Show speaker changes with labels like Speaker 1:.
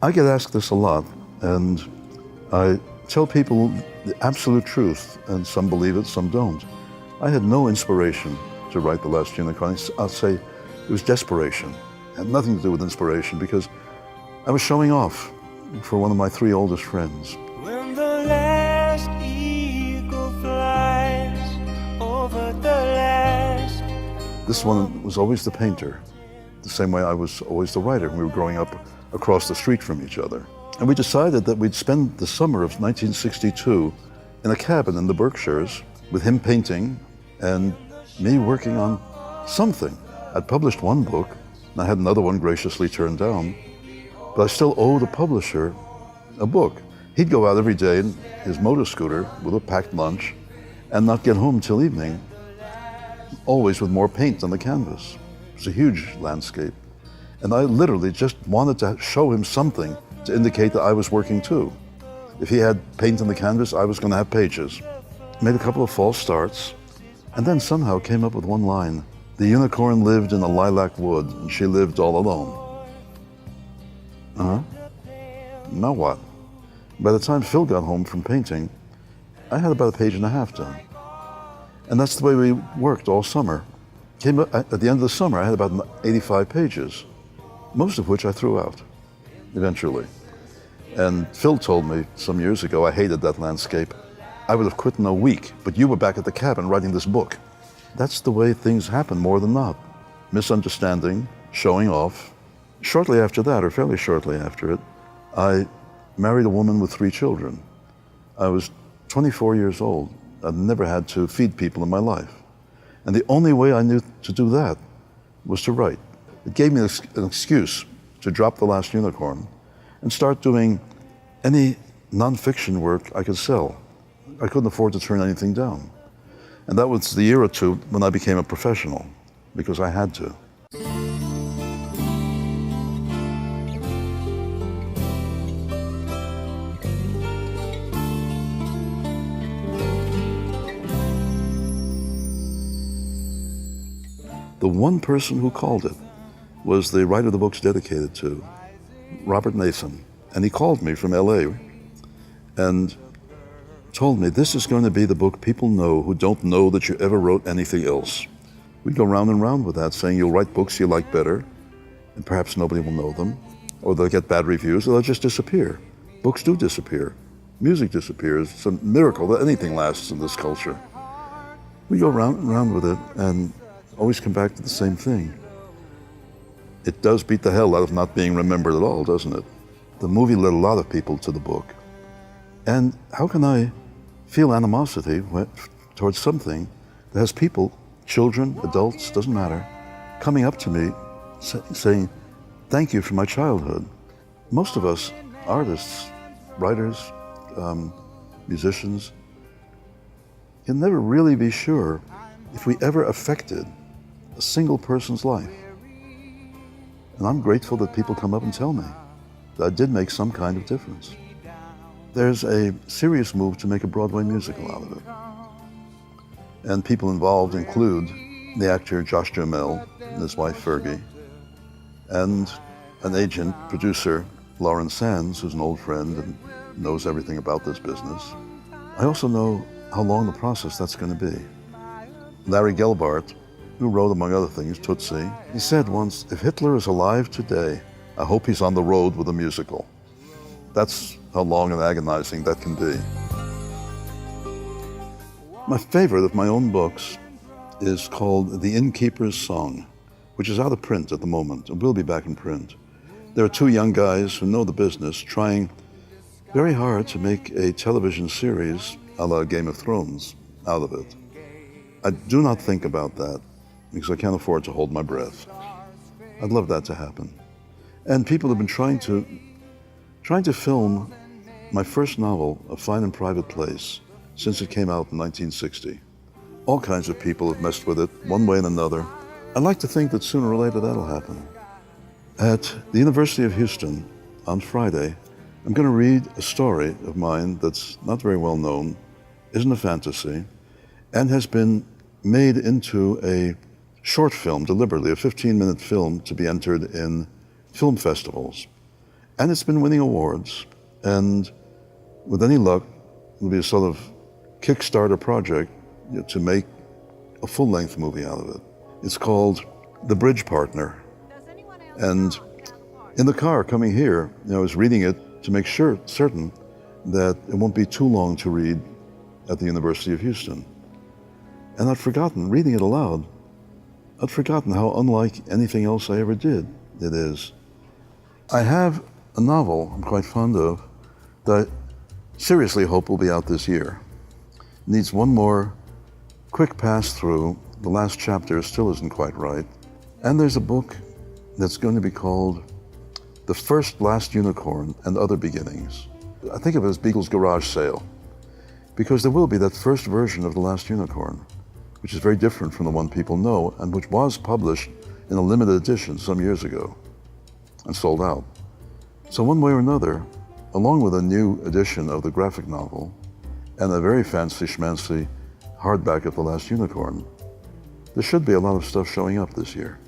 Speaker 1: I get asked this a lot, and I tell people the absolute truth, and some believe it, some don't. I had no inspiration to write The Last Unicorn. I'll say it was desperation. It had nothing to do with inspiration, because I was showing off for one of my 3 oldest friends.
Speaker 2: When the last eagle flies over the last...
Speaker 1: This one was always the painter, the same way I was always the writer. We were growing up across the street from each other. And we decided that we'd spend the summer of 1962 in a cabin in the Berkshires with him painting and me working on something. I'd published one book, and I had another one graciously turned down, but I still owed a publisher a book. He'd go out every day in his motor scooter with a packed lunch and not get home till evening, always with more paint on the canvas. It was a huge landscape. And I literally just wanted to show him something to indicate that I was working too. If he had paint on the canvas, I was going to have pages. Made a couple of false starts, and then somehow came up with one line. The unicorn lived in a lilac wood, and she lived all alone. Now what? By the time Phil got home from painting, I had about a page and a half done. And that's the way we worked all summer. At the end of the summer, I had about 85 pages, most of which I threw out, eventually. And Phil told me some years ago I hated that landscape. I would have quit in a week, but you were back at the cabin writing this book. That's the way things happen more than not. Misunderstanding, showing off. Shortly after that, or fairly shortly after it, I married a woman with 3 children. I was 24 years old. I'd never had to feed people in my life. And the only way I knew to do that was to write. It gave me an excuse to drop The Last Unicorn and start doing any nonfiction work I could sell. I couldn't afford to turn anything down. And that was the year or two when I became a professional, because I had to. The one person who called it was the writer the book's dedicated to, Robert Nathan. And he called me from LA and told me, this is going to be the book people know who don't know that you ever wrote anything else. We'd go round and round with that, saying you'll write books you like better, and perhaps nobody will know them, or they'll get bad reviews, or they'll just disappear. Books do disappear. Music disappears. It's a miracle that anything lasts in this culture. We go round and round with it, and always come back to the same thing. It does beat the hell out of not being remembered at all, doesn't it? The movie led a lot of people to the book. And how can I feel animosity towards something that has people, children, adults, doesn't matter, coming up to me saying, thank you for my childhood. Most of us, artists, writers, musicians, can never really be sure if we ever affected a single person's life. And I'm grateful that people come up and tell me that I did make some kind of difference. There's a serious move to make a Broadway musical out of it. And people involved include the actor Josh Duhamel and his wife Fergie, and an agent, producer, Lauren Sands, who's an old friend and knows everything about this business. I also know how long the process that's going to be. Larry Gelbart, who wrote, among other things, Tootsie, he said once, if Hitler is alive today, I hope he's on the road with a musical. That's how long and agonizing that can be. My favorite of my own books is called The Innkeeper's Song, which is out of print at the moment and will be back in print. There are 2 young guys who know the business trying very hard to make a television series a la Game of Thrones out of it. I do not think about that because I can't afford to hold my breath. I'd love that to happen. And people have been trying to film my first novel, A Fine and Private Place, since it came out in 1960. All kinds of people have messed with it, one way and another. I'd like to think that sooner or later that'll happen. At the University of Houston on Friday, I'm going to read a story of mine that's not very well known, isn't a fantasy, and has been made into a short film, deliberately, a 15-minute film to be entered in film festivals. And it's been winning awards. And with any luck, it'll be a sort of Kickstarter project to make a full-length movie out of it. It's called The Bridge Partner. And in the car coming here, I was reading it to make certain that it won't be too long to read at the University of Houston. And I'd forgotten, reading it aloud, I'd forgotten how unlike anything else I ever did it is. I have a novel I'm quite fond of that I seriously hope will be out this year. It needs one more quick pass through. The last chapter still isn't quite right. And there's a book that's going to be called The First Last Unicorn and Other Beginnings. I think of it as Beagle's garage sale, because there will be that first version of The Last Unicorn, which is very different from the one people know and which was published in a limited edition some years ago and sold out. So one way or another, along with a new edition of the graphic novel and a very fancy schmancy hardback of The Last Unicorn, there should be a lot of stuff showing up this year.